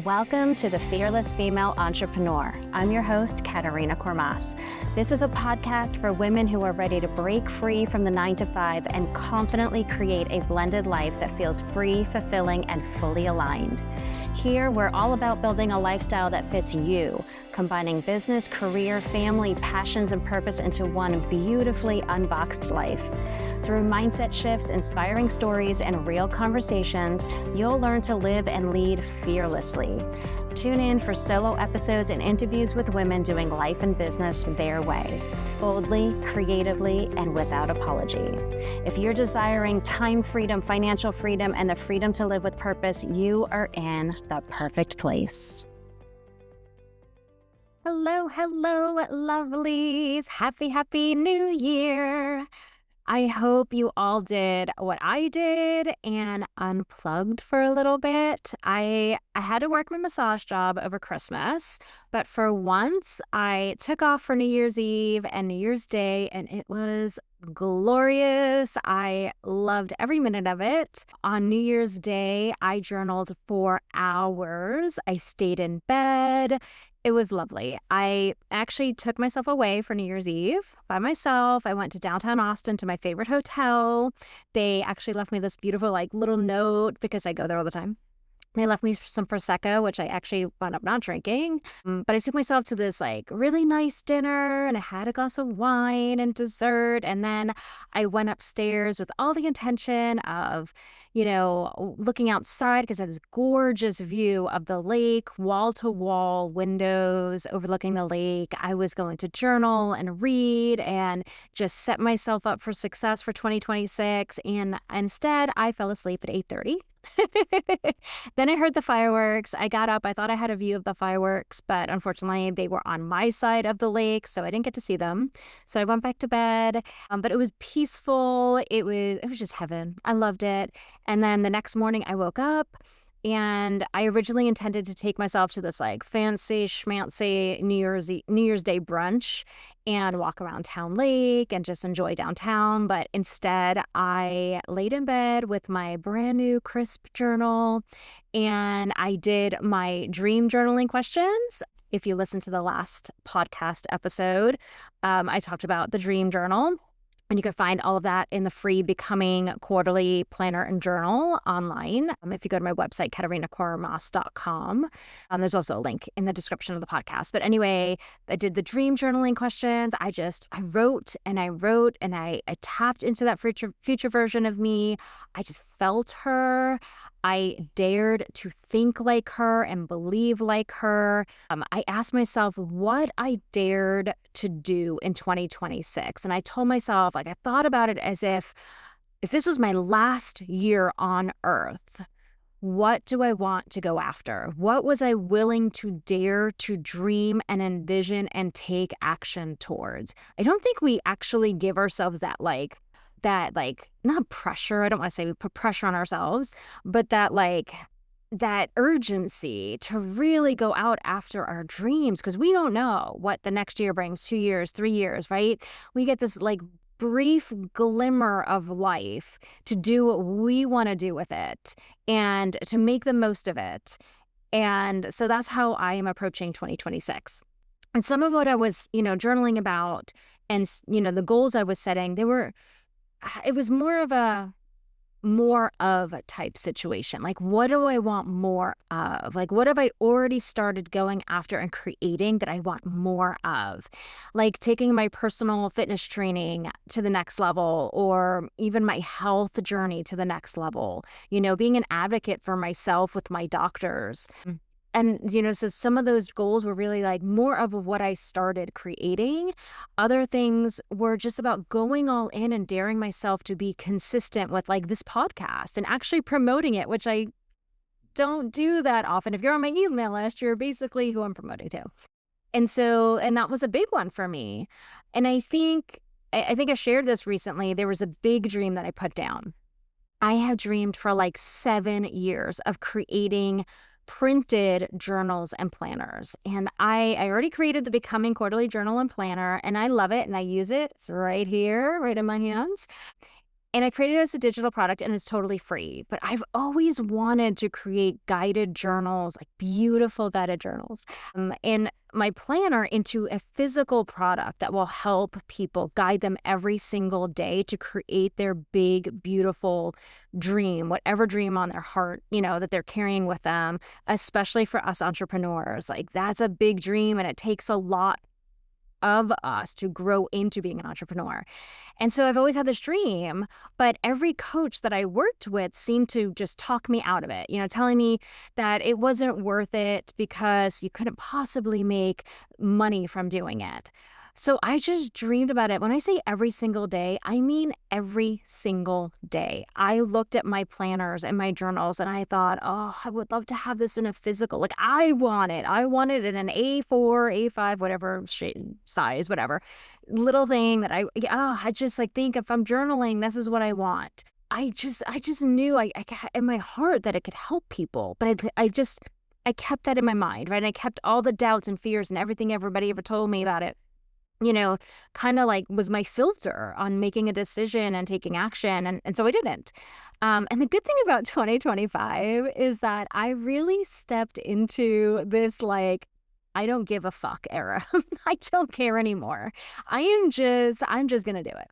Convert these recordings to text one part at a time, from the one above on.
Welcome to the Fearless Female Entrepreneur. I'm your host, Katerina Kormas. This is a podcast for women who are ready to break free from the 9-to-5 and confidently create a blended life that feels free, fulfilling, and fully aligned. Here, we're all about building a lifestyle that fits you, combining business, career, family, passions, and purpose into one beautifully unboxed life. Through mindset shifts, inspiring stories, and real conversations, you'll learn to live and lead fearlessly. Tune in for solo episodes and interviews with women doing life and business their way, boldly, creatively, and without apology. If you're desiring time freedom, financial freedom, and the freedom to live with purpose, you are in the perfect place. Hello, lovelies. Happy New Year. I hope you all did what I did and unplugged for a little bit. I had to work my massage job over Christmas, but for once I took off for New Year's Eve and New Year's Day, and it was glorious. I loved every minute of it. On New Year's Day, I journaled for hours. I stayed in bed. It was lovely. I actually took myself away for New Year's Eve by myself. I went to downtown Austin to my favorite hotel. They actually left me this beautiful little note because I go there all the time. They left me some Prosecco, which I actually wound up not drinking. But I took myself to this really nice dinner, and I had a glass of wine and dessert. And then I went upstairs with all the intention of, looking outside because I had this gorgeous view of the lake, wall-to-wall windows overlooking the lake. I was going to journal and read and just set myself up for success for 2026. And instead, I fell asleep at 8:30. Then I heard the fireworks. I got up. I thought I had a view of the fireworks, but unfortunately they were on my side of the lake, so I didn't get to see them. So I went back to bed, but it was peaceful. It was just heaven. I loved it. And then the next morning I woke up, and I originally intended to take myself to this fancy schmancy New Year's Day brunch and walk around Town Lake and just enjoy downtown. But instead, I laid in bed with my brand new crisp journal, and I did my dream journaling questions. If you listen to the last podcast episode, I talked about the dream journal. And you can find all of that in the free Becoming Quarterly Planner and Journal online. If you go to my website, katerinakormas.com, there's also a link in the description of the podcast. But anyway, I did the dream journaling questions. I wrote and I tapped into that future version of me. I just felt her. I dared to think like her and believe like her. I asked myself what I dared to do in 2026. And I told myself, I thought about it as if this was my last year on earth, what do I want to go after? What was I willing to dare to dream and envision and take action towards? I don't think we actually give ourselves that not pressure. I don't want to say we put pressure on ourselves, but that urgency to really go out after our dreams, because we don't know what the next year brings, 2 years, 3 years, right? We get this brief glimmer of life to do what we want to do with it and to make the most of it. And so that's how I am approaching 2026. And some of what I was, journaling about and, the goals I was setting, it was more of a type situation. What do I want more of? What have I already started going after and creating that I want more of? Taking my personal fitness training to the next level, or even my health journey to the next level, being an advocate for myself with my doctors. And, so some of those goals were really more of what I started creating. Other things were just about going all in and daring myself to be consistent with this podcast and actually promoting it, which I don't do that often. If you're on my email list, you're basically who I'm promoting to. And that was a big one for me. And I think I shared this recently. There was a big dream that I put down. I have dreamed for 7 years of creating printed journals and planners. And I already created the Becoming Quarterly Journal and Planner, and I love it and I use it. It's right here, right in my hands. And I created it as a digital product and it's totally free. But I've always wanted to create guided journals, like beautiful guided journals, and my planner into a physical product that will help people guide them every single day to create their big, beautiful dream, whatever dream on their heart, that they're carrying with them, especially for us entrepreneurs. Like that's a big dream and it takes a lot of us to grow into being an entrepreneur. And so I've always had this dream, but every coach that I worked with seemed to just talk me out of it, telling me that it wasn't worth it because you couldn't possibly make money from doing it. So I just dreamed about it. When I say every single day, I mean every single day. I looked at my planners and my journals and I thought, oh, I would love to have this in a physical. Like I want it. I want it in an A4, A5, whatever size, whatever little thing that I just like think if I'm journaling, this is what I want. I just knew in my heart that it could help people, but I kept that in my mind, right? And I kept all the doubts and fears and everything everybody ever told me about it, kind of like was my filter on making a decision and taking action. And so I didn't. And the good thing about 2025 is that I really stepped into this, like, I don't give a fuck era. I don't care anymore. I'm just going to do it.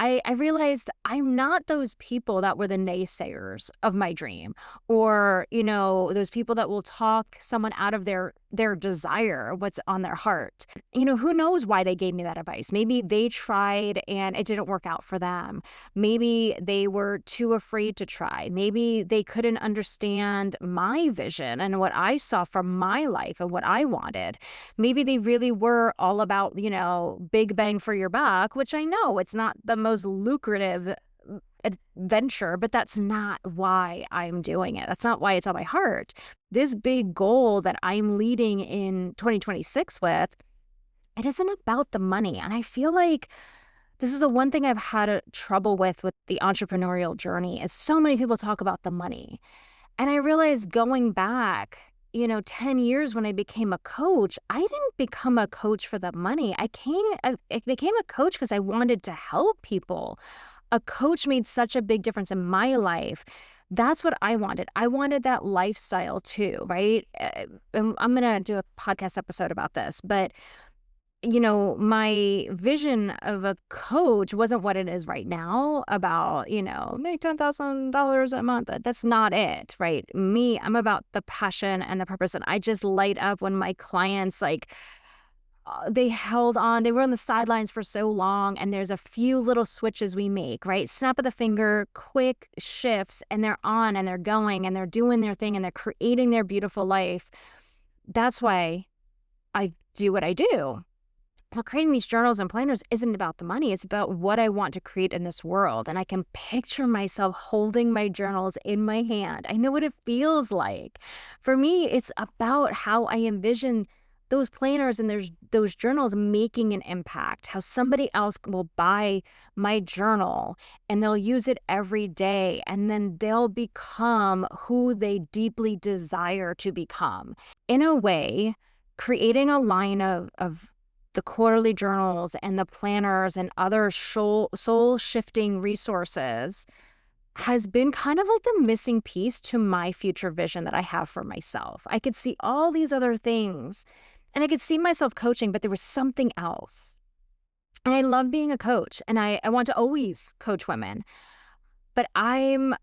I realized I'm not those people that were the naysayers of my dream or, those people that will talk someone out of their desire, what's on their heart. Who knows why they gave me that advice? Maybe they tried and it didn't work out for them. Maybe they were too afraid to try. Maybe they couldn't understand my vision and what I saw from my life and what I wanted. Maybe they really were all about, big bang for your buck, which I know it's not the most lucrative adventure, but that's not why I'm doing it. That's not why it's on my heart. This big goal that I'm leading in 2026 with, it isn't about the money. And I feel like this is the one thing I've had a trouble with the entrepreneurial journey is so many people talk about the money. And I realized going back, 10 years when I became a coach, I didn't become a coach for the money. I became a coach because I wanted to help people. A coach made such a big difference in my life. That's what I wanted. I wanted that lifestyle too, right? And I'm going to do a podcast episode about this, but my vision of a coach wasn't what it is right now about, make $10,000 a month. That's not it, right? Me, I'm about the passion and the purpose. And I just light up when my clients, like, they held on, they were on the sidelines for so long. And there's a few little switches we make, right? Snap of the finger, quick shifts, and they're on and they're going and they're doing their thing and they're creating their beautiful life. That's why I do what I do. So creating these journals and planners isn't about the money. It's about what I want to create in this world. And I can picture myself holding my journals in my hand. I know what it feels like. For me, it's about how I envision those planners and those journals making an impact, how somebody else will buy my journal and they'll use it every day. And then they'll become who they deeply desire to become. In a way, creating a line of the quarterly journals and the planners and other soul shifting resources has been kind of like the missing piece to my future vision that I have for myself. I could see all these other things and I could see myself coaching, but there was something else. And I love being a coach and I want to always coach women, but I'm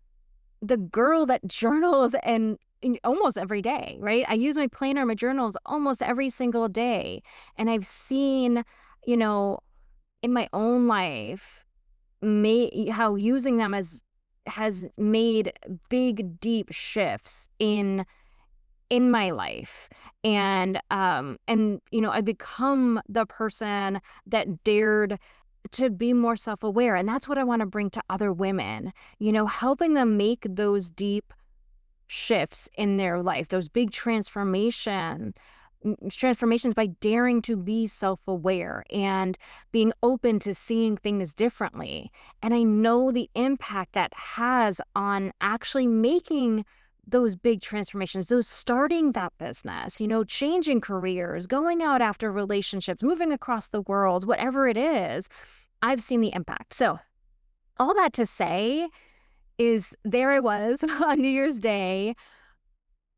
the girl that journals and almost every day, right? I use my planner, my journals almost every single day. And I've seen, in my own life, how using them has made big, deep shifts in my life. And I become the person that dared to be more self-aware. And that's what I want to bring to other women, helping them make those deep shifts in their life, those big transformations by daring to be self-aware and being open to seeing things differently. And I know the impact that has on actually making those big transformations, those starting that business, changing careers, going out after relationships, moving across the world, whatever it is, I've seen the impact. So All that to say is there I was on New Year's Day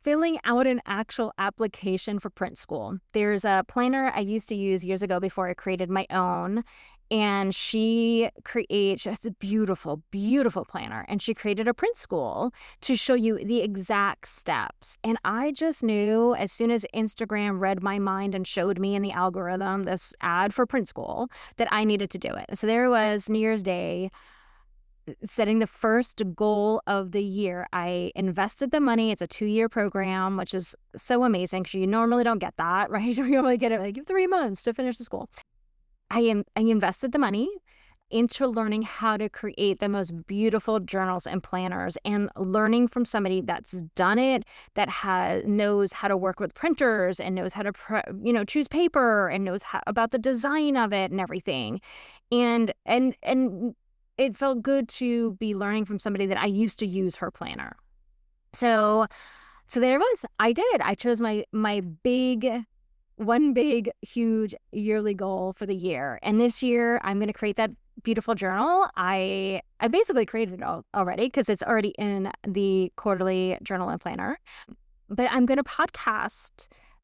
filling out an actual application for print school. There's a planner I used to use years ago before I created my own. And she creates it's a beautiful, beautiful planner. And she created a print school to show you the exact steps. And I just knew as soon as Instagram read my mind and showed me in the algorithm this ad for print school that I needed to do it. So there was New Year's Day setting the first goal of the year. I invested the money. It's a 2-year program, which is so amazing because you normally don't get that, right? You only get it like you have 3 months to finish the school. I invested the money into learning how to create the most beautiful journals and planners and learning from somebody that's done it, that knows how to work with printers and knows how to choose paper and knows about the design of it and everything. And it felt good to be learning from somebody that I used to use her planner. So there it was. I did. I chose my big, huge yearly goal for the year. And this year I'm going to create that beautiful journal. I basically created it already because it's already in the quarterly journal and planner. But I'm going to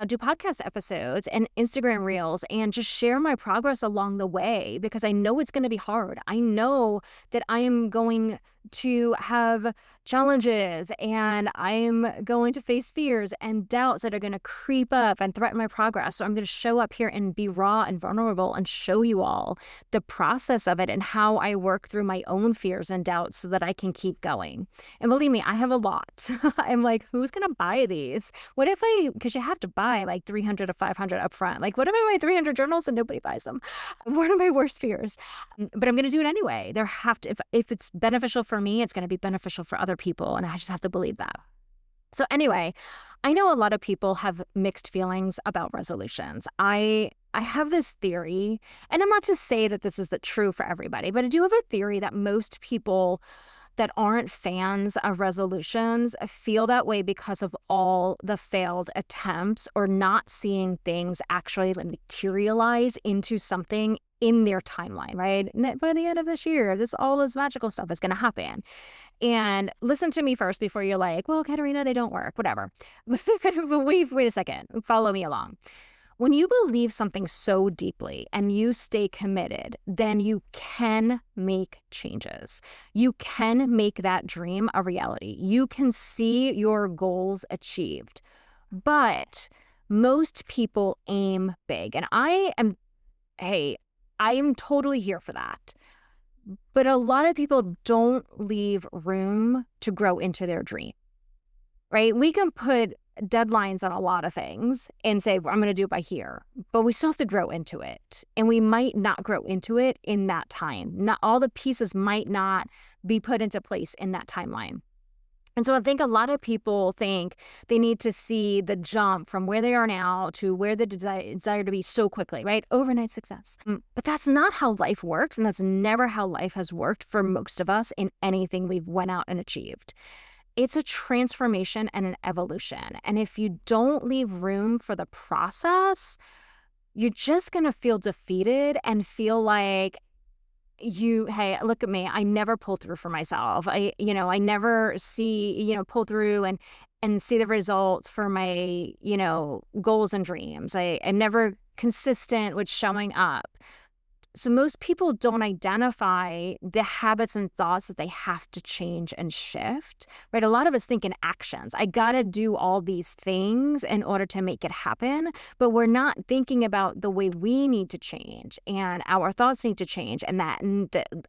do podcast episodes and Instagram reels and just share my progress along the way because I know it's going to be hard. I know that I am going to have challenges and I'm going to face fears and doubts that are going to creep up and threaten my progress. So I'm going to show up here and be raw and vulnerable and show you all the process of it and how I work through my own fears and doubts so that I can keep going. And believe me, I have a lot. I'm like, who's going to buy these? What if because you have to buy like 300 to 500 up front. Like, what if I buy 300 journals and nobody buys them? One of my worst fears. But I'm going to do it anyway. If it's beneficial for me, it's going to be beneficial for other people. And I just have to believe that. So anyway, I know a lot of people have mixed feelings about resolutions. I have this theory, and I'm not to say that this is the true for everybody, but I do have a theory that most people that aren't fans of resolutions feel that way because of all the failed attempts or not seeing things actually materialize into something in their timeline, right? And by the end of this year, all this magical stuff is going to happen. And listen to me first before you're like, well, Katerina, they don't work, whatever. But wait a second. Follow me along. When you believe something so deeply and you stay committed, then you can make changes. You can make that dream a reality. You can see your goals achieved. But most people aim big. And I am totally here for that. But a lot of people don't leave room to grow into their dream, right? We can put deadlines on a lot of things and say, well, I'm going to do it by here, but we still have to grow into it. And we might not grow into it in that time. Not all the pieces might not be put into place in that timeline. And so I think a lot of people think they need to see the jump from where they are now to where they desire to be so quickly, right? Overnight success. But that's not how life works. And that's never how life has worked for most of us in anything we've went out and achieved. It's a transformation and an evolution. And if you don't leave room for the process, you're just going to feel defeated and feel like hey, look at me. I never pull through for myself. I never see, pull through and see the results for my, goals and dreams. I'm never consistent with showing up. So most people don't identify the habits and thoughts that they have to change and shift, right? A lot of us think in actions. I got to do all these things in order to make it happen, but we're not thinking about the way we need to change and our thoughts need to change and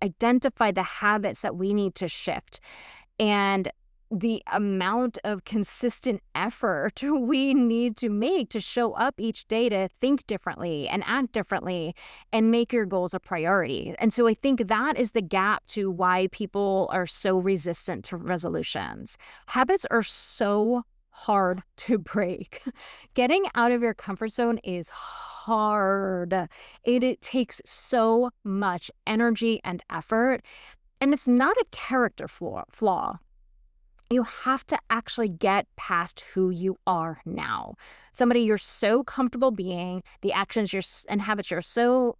identify the habits that we need to shift. And the amount of consistent effort we need to make to show up each day to think differently and act differently and make your goals a priority. And so I think that is the gap to why people are so resistant to resolutions. Habits are so hard to break. Getting out of your comfort zone is hard. It takes so much energy and effort, and it's not a character flaw. You have to actually get past who you are now. Somebody you're so comfortable being, the actions and habits you're so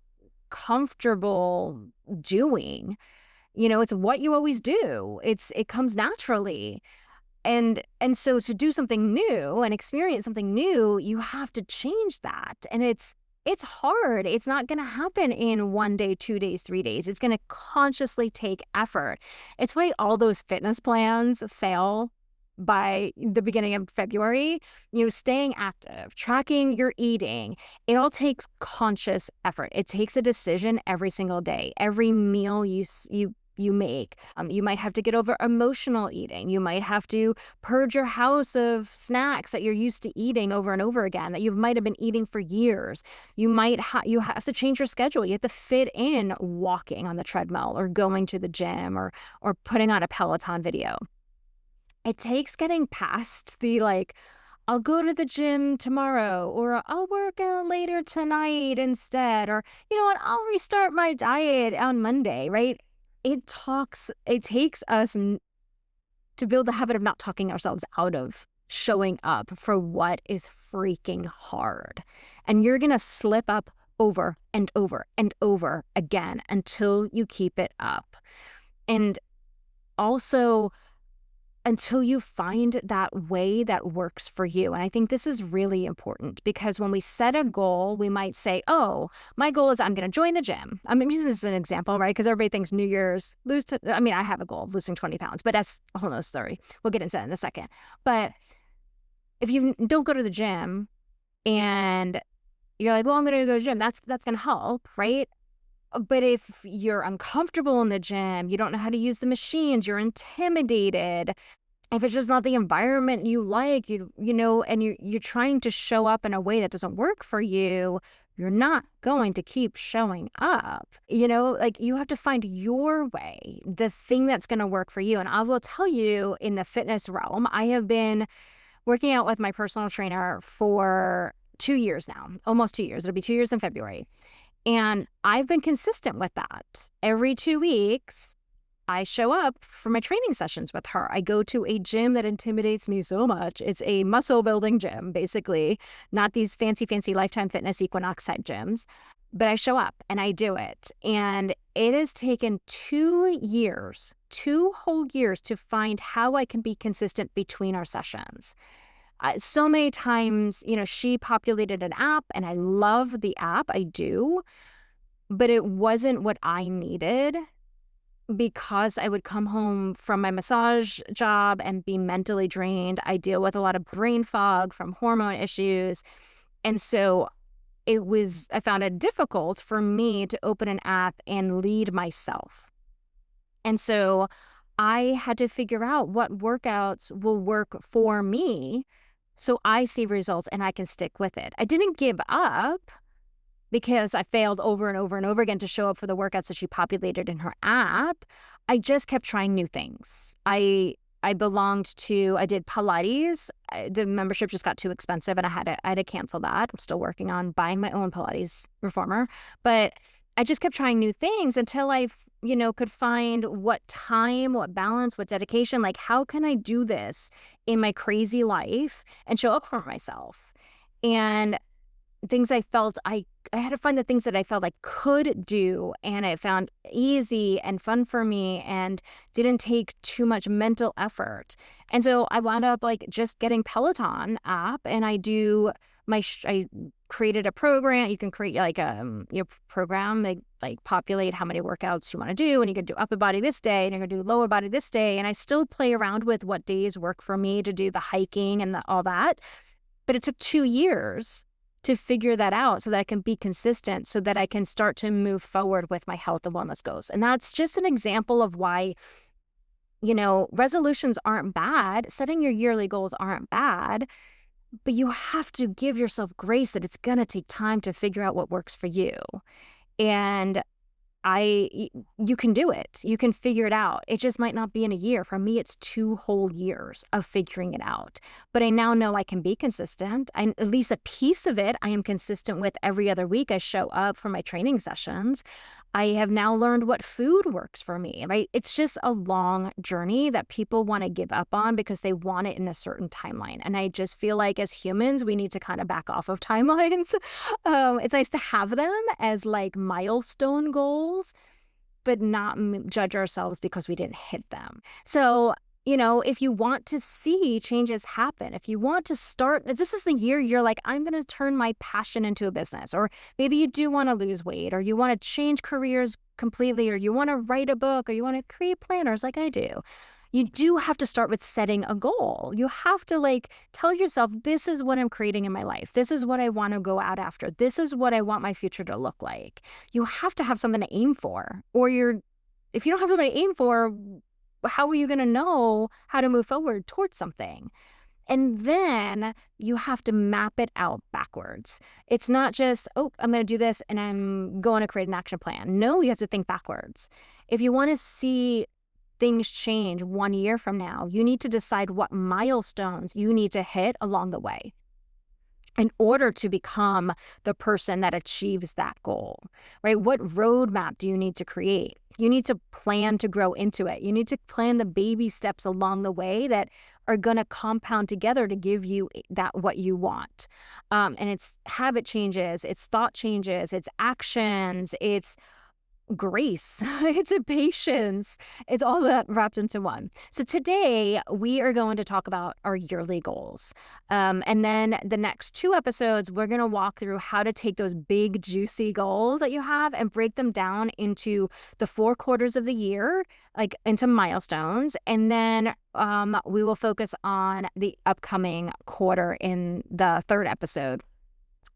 comfortable doing. it's what you always do. It comes naturally. And so to do something new and experience something new, you have to change that. And it's hard. It's not going to happen in 1 day, 2 days, 3 days. It's going to consciously take effort. It's why all those fitness plans fail by the beginning of February. Staying active, tracking your eating, it all takes conscious effort. It takes a decision every single day. Every meal you make. You might have to get over emotional eating. You might have to purge your house of snacks that you're used to eating over and over again, that you might have been eating for years. You have to change your schedule. You have to fit in walking on the treadmill or going to the gym or putting on a Peloton video. It takes getting past the I'll go to the gym tomorrow, or I'll work out later tonight instead, or you know what, I'll restart my diet on Monday, right? It takes us to build the habit of not talking ourselves out of showing up for what is freaking hard. And you're going to slip up over and over and over again until you keep it up. And also, until you find that way that works for you. And I think this is really important, because when we set a goal, we might say, oh, my goal is I'm going to join the gym. I'm using this as an example, right? Because everybody thinks New Year's, I have a goal of losing 20 pounds, but that's a whole nother story. We'll get into that in a second. But if you don't go to the gym and you're like, well, I'm going to go to the gym, that's going to help, right? But if you're uncomfortable in the gym, you don't know how to use the machines, you're intimidated, if it's just not the environment you like, and you're trying to show up in a way that doesn't work for you, you're not going to keep showing up. You have to find your way, the thing that's going to work for you. And I will tell you, in the fitness realm, I have been working out with my personal trainer for 2 years now, almost 2 years. It'll be 2 years in February. And I've been consistent with that. Every 2 weeks, I show up for my training sessions with her. I go to a gym that intimidates me so much. It's a muscle building gym, basically, not these fancy Lifetime Fitness Equinox type gyms. But I show up and I do it. And it has taken 2 years, 2 whole years, to find how I can be consistent between our sessions. So many times, she populated an app, and I love the app. I do. But it wasn't what I needed, because I would come home from my massage job and be mentally drained. I deal with a lot of brain fog from hormone issues. And so I found it difficult for me to open an app and lead myself. And so I had to figure out what workouts will work for me so I see results and I can stick with it. I didn't give up because I failed over and over and over again to show up for the workouts that she populated in her app. I just kept trying new things. I did Pilates. The membership just got too expensive and I had to cancel that. I'm still working on buying my own Pilates reformer, but I just kept trying new things until I could find what time, what balance, what dedication, how can I do this in my crazy life and show up for myself? And things I felt I had to find the things that I felt I could do, and I found easy and fun for me and didn't take too much mental effort. And so I wound up just getting Peloton app, and I created a program. You can create your program, populate how many workouts you want to do, and you can do upper body this day and you're going to do lower body this day. And I still play around with what days work for me to do the hiking and all that. But it took 2 years to figure that out so that I can be consistent, so that I can start to move forward with my health and wellness goals. And that's just an example of why, resolutions aren't bad. Setting your yearly goals aren't bad, but you have to give yourself grace that it's going to take time to figure out what works for you. And you can do it. You can figure it out. It just might not be in a year. For me, it's 2 whole years of figuring it out. But I now know I can be consistent. At least a piece of it, I am consistent with. Every other week, I show up for my training sessions. I have now learned what food works for me, right? It's just a long journey that people want to give up on because they want it in a certain timeline. And I just feel like as humans, we need to kind of back off of timelines. It's nice to have them as milestone goals, but not judge ourselves because we didn't hit them. So, if you want to see changes happen, if you want to start, if this is the year you're like, I'm going to turn my passion into a business, or maybe you do want to lose weight, or you want to change careers completely, or you want to write a book, or you want to create planners like I do. You do have to start with setting a goal. You have to tell yourself, this is what I'm creating in my life. This is what I want to go out after. This is what I want my future to look like. You have to have something to aim for, or if you don't have something to aim for, how are you going to know how to move forward towards something? And then you have to map it out backwards. It's not just, oh, I'm going to do this and I'm going to create an action plan. No, you have to think backwards. If you want to see things change 1 year from now, you need to decide what milestones you need to hit along the way in order to become the person that achieves that goal, right? What roadmap do you need to create? You need to plan to grow into it. You need to plan the baby steps along the way that are going to compound together to give you what you want. And it's habit changes, it's thought changes, it's actions, it's grace, it's a patience, it's all that wrapped into one. So today we are going to talk about our yearly goals. And then the next 2 episodes, we're going to walk through how to take those big, juicy goals that you have and break them down into the 4 quarters of the year, into milestones. And then we will focus on the upcoming quarter in the 3rd episode,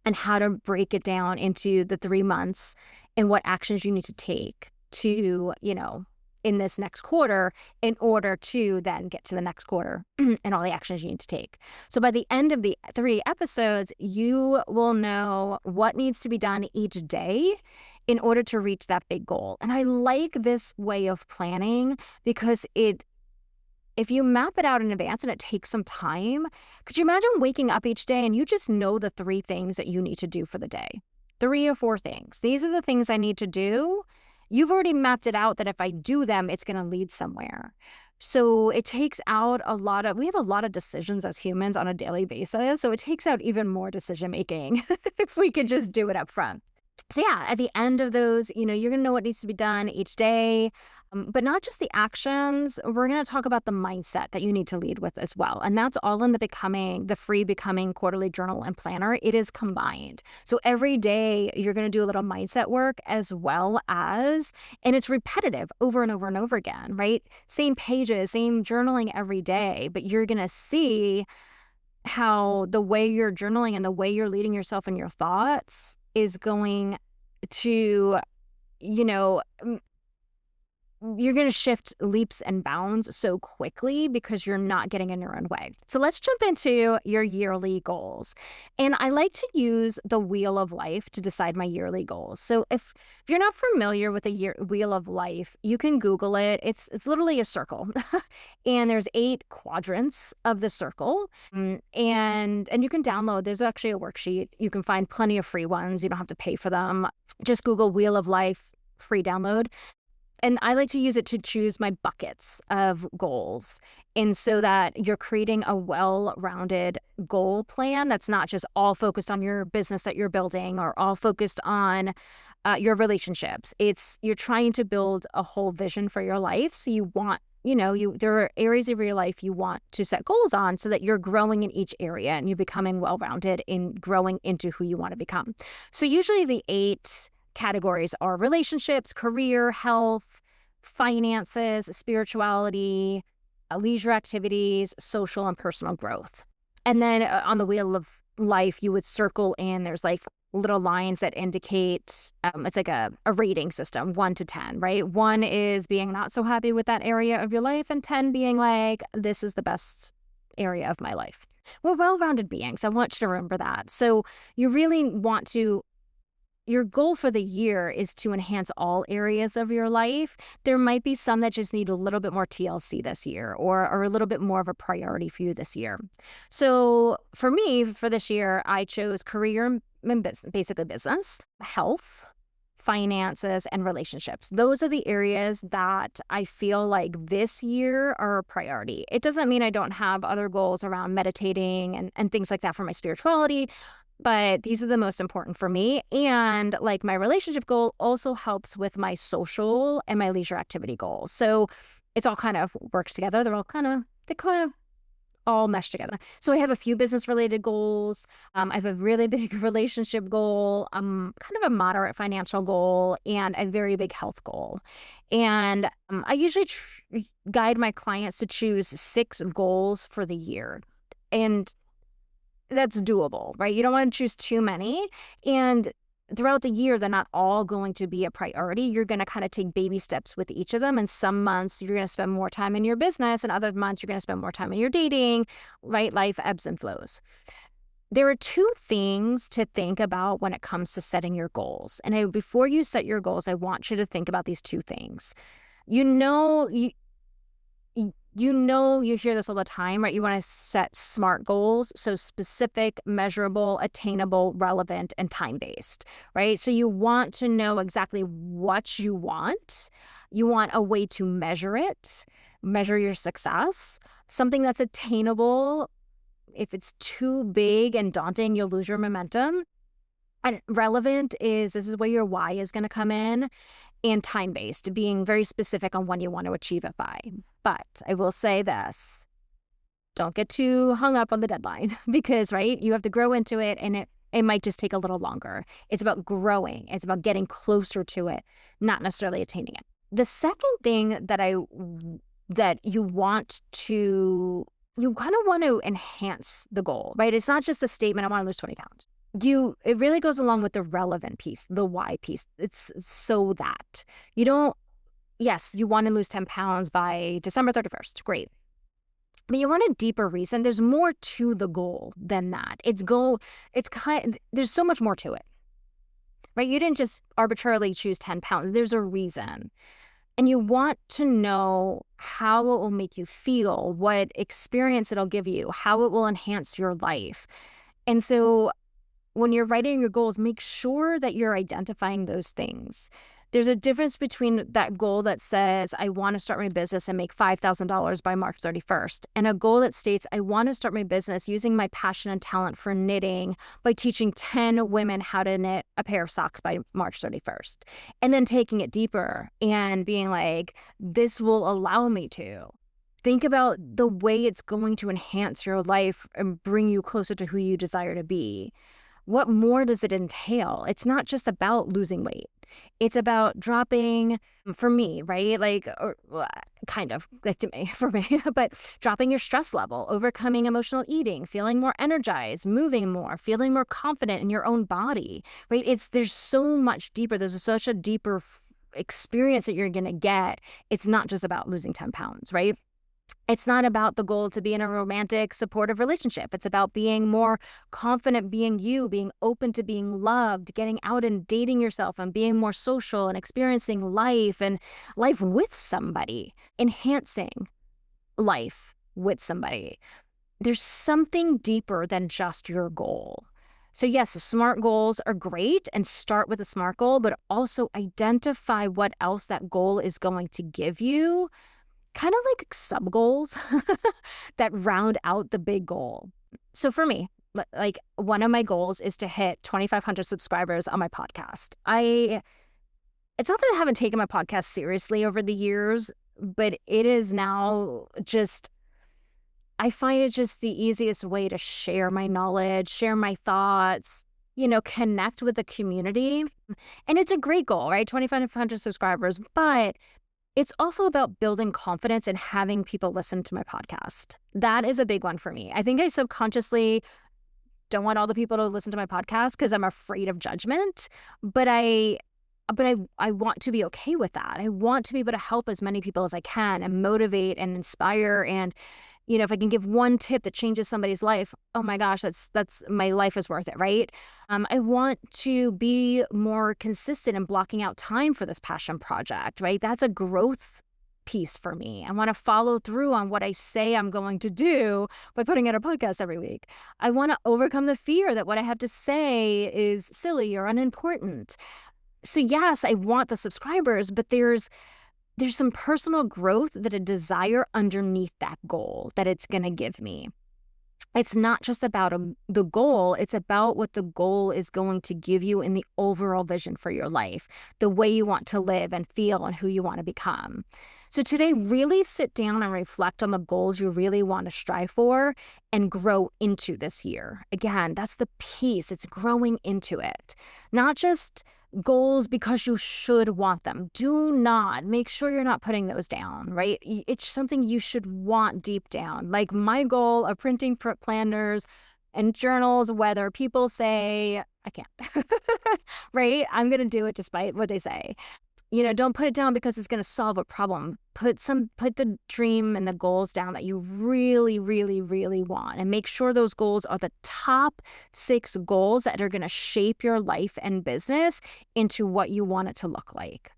and how to break it down into the 3 months and what actions you need to take to, in this next quarter in order to then get to the next quarter and all the actions you need to take. So by the end of the 3 episodes, you will know what needs to be done each day in order to reach that big goal. And I like this way of planning because if you map it out in advance and it takes some time, could you imagine waking up each day and you just know the 3 things that you need to do for the day? 3 or 4 things. These are the things I need to do. You've already mapped it out that if I do them, it's going to lead somewhere. So it takes out we have a lot of decisions as humans on a daily basis. So it takes out even more decision making if we could just do it up front. So yeah, at the end of those, you're going to know what needs to be done each day, but not just the actions. We're going to talk about the mindset that you need to lead with as well. And that's all in the free Becoming quarterly journal and planner. It is combined. So every day you're going to do a little mindset work as well as, and it's repetitive over and over and over again, right? Same pages, same journaling every day, but you're going to see how the way you're journaling and the way you're leading yourself in your thoughts is going to, you're going to shift leaps and bounds so quickly because you're not getting in your own way. So let's jump into your yearly goals. And I like to use the wheel of life to decide my yearly goals. So if you're not familiar with the wheel of life, you can Google it. It's literally a circle. And there's 8 quadrants of the circle. And you can download, there's actually a worksheet. You can find plenty of free ones. You don't have to pay for them. Just Google Wheel of Life, free download. And I like to use it to choose my buckets of goals. And so that you're creating a well-rounded goal plan that's not just all focused on your business that you're building or all focused on your relationships. You're trying to build a whole vision for your life. So you want, there are areas of your life you want to set goals on so that you're growing in each area and you're becoming well-rounded in growing into who you want to become. So usually the 8 categories are relationships, career, health, finances, spirituality, leisure activities, social and personal growth. And then on the wheel of life, you would circle in, there's little lines that indicate, it's like a rating system, 1 to 10, right? 1 is being not so happy with that area of your life, and 10 being this is the best area of my life. We're well-rounded beings. I want you to remember that. So you really want to, your goal for the year is to enhance all areas of your life. There might be some that just need a little bit more TLC this year or are a little bit more of a priority for you this year. So for me, for this year, I chose career and basically business, health, finances, and relationships. Those are the areas that I feel like this year are a priority. It doesn't mean I don't have other goals around meditating and things like that for my spirituality. but these are the most important for me. And like my relationship goal also helps with my social and my leisure activity goals. So it's all kind of works together. They kind of all mesh together. So I have a few business related goals. I have a really big relationship goal, kind of a moderate financial goal, and a very big health goal. And I usually guide my clients to choose 6 goals for the year. And that's doable, right? You don't want to choose too many. And throughout the year, they're not all going to be a priority. You're going to kind of take baby steps with each of them. And some months you're going to spend more time in your business, and other months you're going to spend more time in your dating, right? Life ebbs and flows. There are 2 things to think about when it comes to setting your goals. And before you set your goals, I want you to think about these 2 things. You know, you hear this all the time, right? You want to set SMART goals. So specific, measurable, attainable, relevant, and time-based, right? So you want to know exactly what you want. You want a way to measure it, measure your success, something that's attainable. If it's too big and daunting, you'll lose your momentum. And relevant this is where your why is going to come in, and time-based, being very specific on when you want to achieve it by. But I will say this, don't get too hung up on the deadline because, right, you have to grow into it, and it might just take a little longer. It's about growing. It's about getting closer to it, not necessarily attaining it. The second thing that you kind of want to enhance the goal, right? It's not just a statement, I want to lose 20 pounds. It really goes along with the relevant piece, the why piece. It's so that yes, you want to lose 10 pounds by December 31st. Great. But you want a deeper reason. There's more to the goal than that. There's so much more to it, right? You didn't just arbitrarily choose 10 pounds. There's a reason. And you want to know how it will make you feel, what experience it'll give you, how it will enhance your life. And so when you're writing your goals, make sure that you're identifying those things. There's a difference between that goal that says, I want to start my business and make $5,000 by March 31st, and a goal that states, I want to start my business using my passion and talent for knitting by teaching 10 women how to knit a pair of socks by March 31st. And then taking it deeper and being like, this will allow me to. Think about the way it's going to enhance your life and bring you closer to who you desire to be. What more does it entail? It's not just about losing weight. It's about dropping, for me, right? Kind of like to me, for me, but dropping your stress level, overcoming emotional eating, feeling more energized, moving more, feeling more confident in your own body, right? There's so much deeper. There's such a deeper experience that you're going to get. It's not just about losing 10 pounds, right? It's not about the goal to be in a romantic, supportive relationship. It's about being more confident, being you, being open to being loved, getting out and dating yourself, and being more social and experiencing life with somebody, enhancing life with somebody. There's something deeper than just your goal. So yes, SMART goals are great, and start with a SMART goal, but also identify what else that goal is going to give you. Kind of like sub goals that round out the big goal. So for me, like one of my goals is to hit 2,500 subscribers on my podcast. It's not that I haven't taken my podcast seriously over the years, but it is now I find it just the easiest way to share my knowledge, share my thoughts, connect with the community. And it's a great goal, right? 2,500 subscribers, but it's also about building confidence and having people listen to my podcast. That is a big one for me. I think I subconsciously don't want all the people to listen to my podcast because I'm afraid of judgment, but I want to be okay with that. I want to be able to help as many people as I can and motivate and inspire. And if I can give one tip that changes somebody's life, oh my gosh, that's my life is worth it, right? I want to be more consistent in blocking out time for this passion project, right? That's a growth piece for me. I want to follow through on what I say I'm going to do by putting out a podcast every week. I want to overcome the fear that what I have to say is silly or unimportant. So yes, I want the subscribers, but there's some personal growth that a desire underneath that goal that it's going to give me. It's not just about the goal, it's about what the goal is going to give you in the overall vision for your life, the way you want to live and feel and who you want to become. So today, really sit down and reflect on the goals you really want to strive for and grow into this year. Again, that's the piece. It's growing into it, not just goals because you should want them. Do not make sure you're not putting those down, right? It's something you should want deep down. Like my goal of printing planners and journals, whether people say I can't, right? I'm going to do it despite what they say. Don't put it down because it's going to solve a problem. Put the dream and the goals down that you really, really, really want, and make sure those goals are the top 6 goals that are going to shape your life and business into what you want it to look like,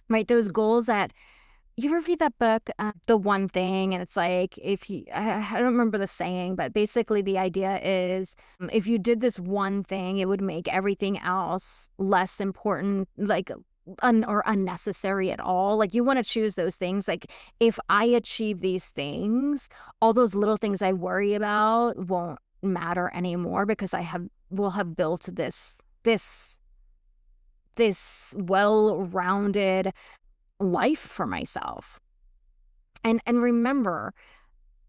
right? Those goals that you ever read that book, The One Thing, and it's like, I don't remember the saying, but basically the idea is if you did this one thing, it would make everything else less important, like or unnecessary at all. Like you want to choose those things. Like if I achieve these things, all those little things I worry about won't matter anymore because will have built this well-rounded life for myself. And remember,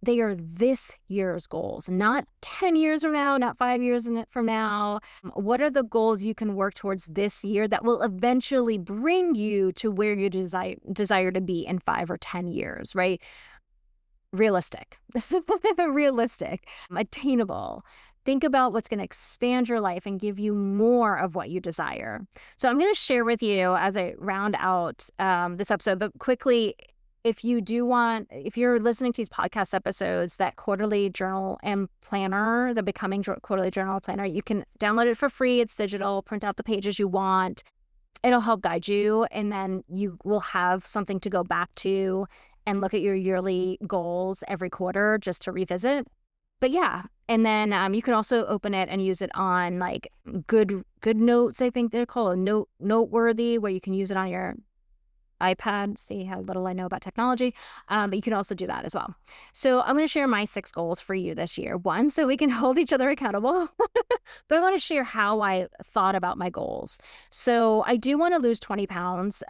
they are this year's goals, not 10 years from now, not 5 years from now. What are the goals you can work towards this year that will eventually bring you to where you desire to be in 5 or 10 years, right? Realistic, realistic, attainable. Think about what's going to expand your life and give you more of what you desire. So I'm going to share with you as I round out this episode, but quickly, if you're listening to these podcast episodes, that quarterly journal and planner, the Becoming Quarterly Journal Planner, you can download it for free. It's digital, print out the pages you want. It'll help guide you. And then you will have something to go back to and look at your yearly goals every quarter just to revisit. But yeah, and then you can also open it and use it on like good notes, I think they're called, noteworthy, where you can use it on your iPad, see how little I know about technology, but you can also do that as well. So I'm going to share my 6 goals for you this year. One, so we can hold each other accountable, but I want to share how I thought about my goals. So I do want to lose 20 pounds.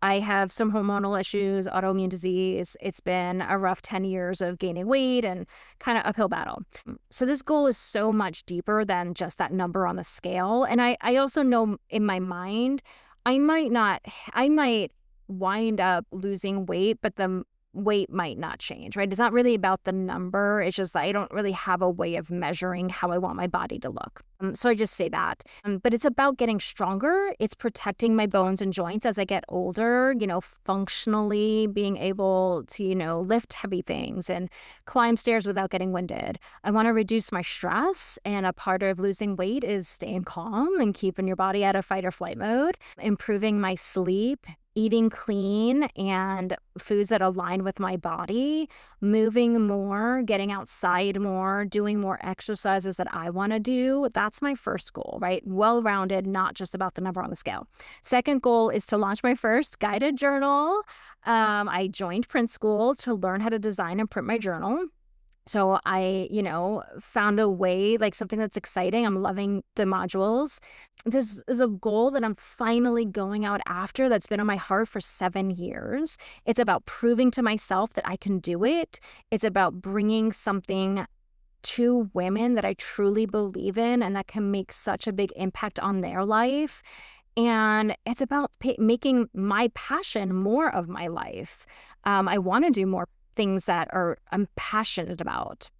I have some hormonal issues, autoimmune disease. It's been a rough 10 years of gaining weight and kind of uphill battle. So this goal is so much deeper than just that number on the scale. And I also know in my mind, I might wind up losing weight, but the weight might not change, right? It's not really about the number. It's just I don't really have a way of measuring how I want my body to look. So I just say that. But it's about getting stronger. It's protecting my bones and joints as I get older, functionally being able to, lift heavy things and climb stairs without getting winded. I want to reduce my stress. And a part of losing weight is staying calm and keeping your body out of fight or flight mode, improving my sleep, eating clean and foods that align with my body, moving more, getting outside more, doing more exercises that I want to do. That's my first goal, right? Well-rounded, not just about the number on the scale. Second goal is to launch my first guided journal. I joined print school to learn how to design and print my journal. So I, found a way, like something that's exciting. I'm loving the modules. This is a goal that I'm finally going out after that's been on my heart for 7 years. It's about proving to myself that I can do it. It's about bringing something to women that I truly believe in and that can make such a big impact on their life. And it's about making my passion more of my life. I want to do more things that I'm passionate about.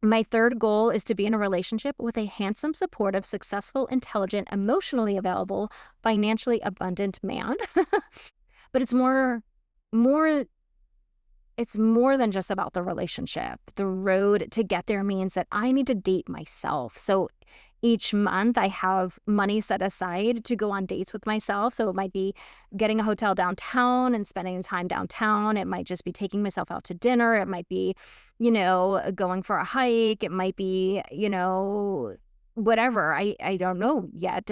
My third goal is to be in a relationship with a handsome, supportive, successful, intelligent, emotionally available, financially abundant man. But it's more than just about the relationship. The road to get there means that I need to date myself. So each month I have money set aside to go on dates with myself. So it might be getting a hotel downtown and spending time downtown. It might just be taking myself out to dinner. It might be, going for a hike. It might be, whatever. I don't know yet.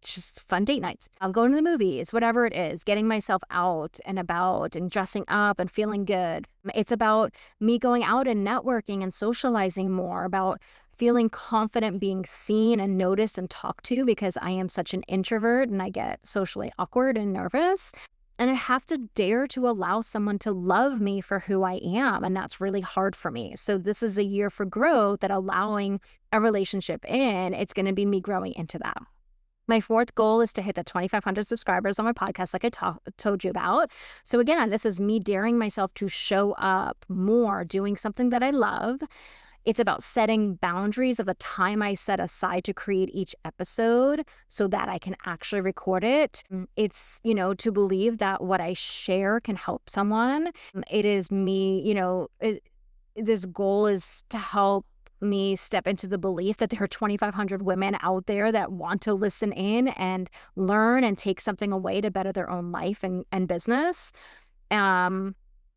just fun date nights. I'm going to the movies, whatever it is, getting myself out and about and dressing up and feeling good. It's about me going out and networking and socializing more, about feeling confident being seen and noticed and talked to, because I am such an introvert and I get socially awkward and nervous. And I have to dare to allow someone to love me for who I am. And that's really hard for me. So this is a year for growth, that allowing a relationship in, it's going to be me growing into that. My fourth goal is to hit the 2,500 subscribers on my podcast, like I told you about. So again, this is me daring myself to show up more, doing something that I love. It's about setting boundaries of the time I set aside to create each episode so that I can actually record it. It's, to believe that what I share can help someone. It is me, this goal is to help me step into the belief that there are 2,500 women out there that want to listen in and learn and take something away to better their own life and business,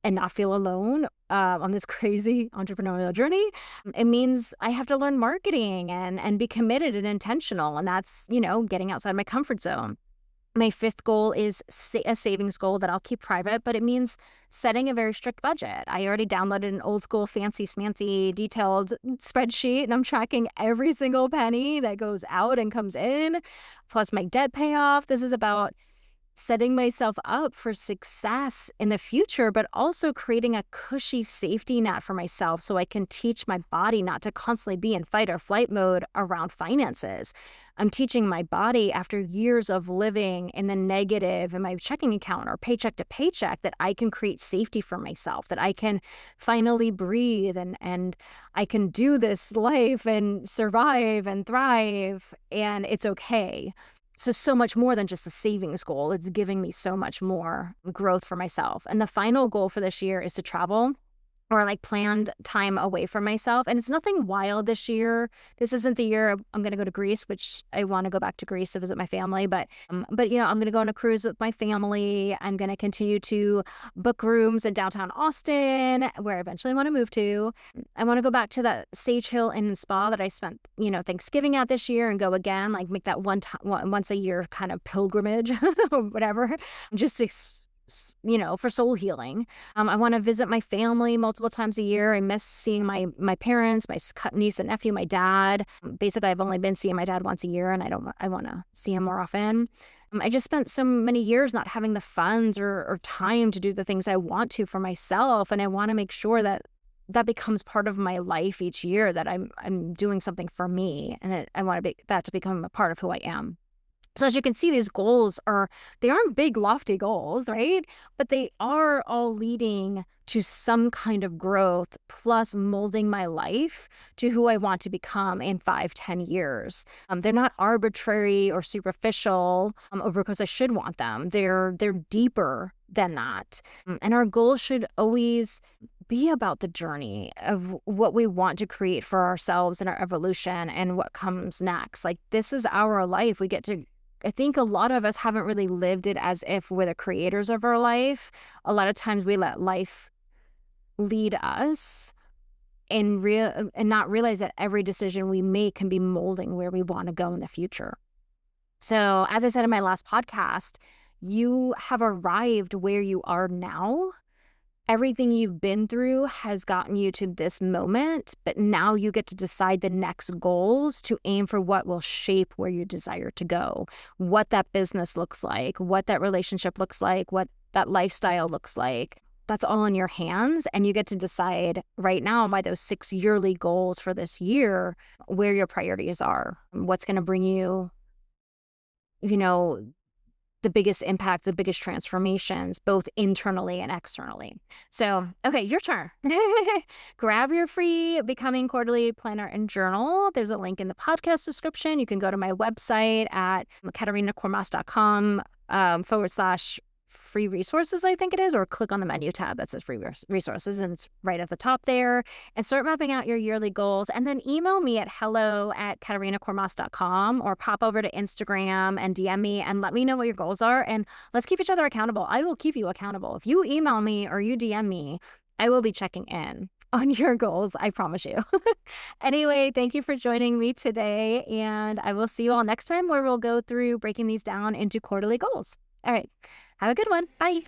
and not feel alone on this crazy entrepreneurial journey. It means I have to learn marketing and be committed and intentional. And that's, getting outside my comfort zone. My fifth goal is a savings goal that I'll keep private, but it means setting a very strict budget. I already downloaded an old school fancy smancy detailed spreadsheet, and I'm tracking every single penny that goes out and comes in, plus my debt payoff. This is about setting myself up for success in the future, but also creating a cushy safety net for myself so I can teach my body not to constantly be in fight or flight mode around finances. I'm teaching my body, after years of living in the negative in my checking account or paycheck to paycheck, that I can create safety for myself, that I can finally breathe and I can do this life and survive and thrive, and it's okay. So much more than just a savings goal. It's giving me so much more growth for myself. And the final goal for this year is to travel, or like planned time away from myself. And it's nothing wild this year. This isn't the year I'm going to go to Greece, which I want to go back to Greece to visit my family. But I'm going to go on a cruise with my family. I'm going to continue to book rooms in downtown Austin, where I eventually want to move to. I want to go back to that Sage Hill Inn and Spa that I spent, Thanksgiving at this year, and go again, like make that once a year kind of pilgrimage or whatever, just to for soul healing. I want to visit my family multiple times a year. I miss seeing my parents, my niece and nephew, my dad. Basically, I've only been seeing my dad once a year, and I want to see him more often. I just spent so many years not having the funds or time to do the things I want to for myself, and I want to make sure that becomes part of my life each year, that I'm doing something for me, and I want that to become a part of who I am. So as you can see, these goals they aren't big, lofty goals, right? But they are all leading to some kind of growth, plus molding my life to who I want to become in 5-10 years. They're not arbitrary or superficial, or because I should want them. They're deeper than that. And our goals should always be about the journey of what we want to create for ourselves and our evolution and what comes next. Like, this is our life. I think a lot of us haven't really lived it as if we're the creators of our life. A lot of times we let life lead us and not realize that every decision we make can be molding where we want to go in the future. So as I said in my last podcast, you have arrived where you are now. Everything you've been through has gotten you to this moment, but now you get to decide the next goals to aim for what will shape where you desire to go, what that business looks like, what that relationship looks like, what that lifestyle looks like. That's all in your hands, and you get to decide right now by those 6 yearly goals for this year where your priorities are, what's going to bring you, the biggest impact, the biggest transformations, both internally and externally. So, okay, your turn. Grab your free Becoming Quarterly Planner and Journal. There's a link in the podcast description. You can go to my website at katarinakormas.com /free resources, I think it is, or click on the menu tab that says free resources, and it's right at the top there, and start mapping out your yearly goals. And then email me at hello@katarinakormas.com, or pop over to Instagram and DM me and let me know what your goals are, and let's keep each other accountable. I will keep you accountable. If you email me or you DM me, I will be checking in. on your goals, I promise you. Anyway, thank you for joining me today, and I will see you all next time where we'll go through breaking these down into quarterly goals. All right. Have a good one. Bye.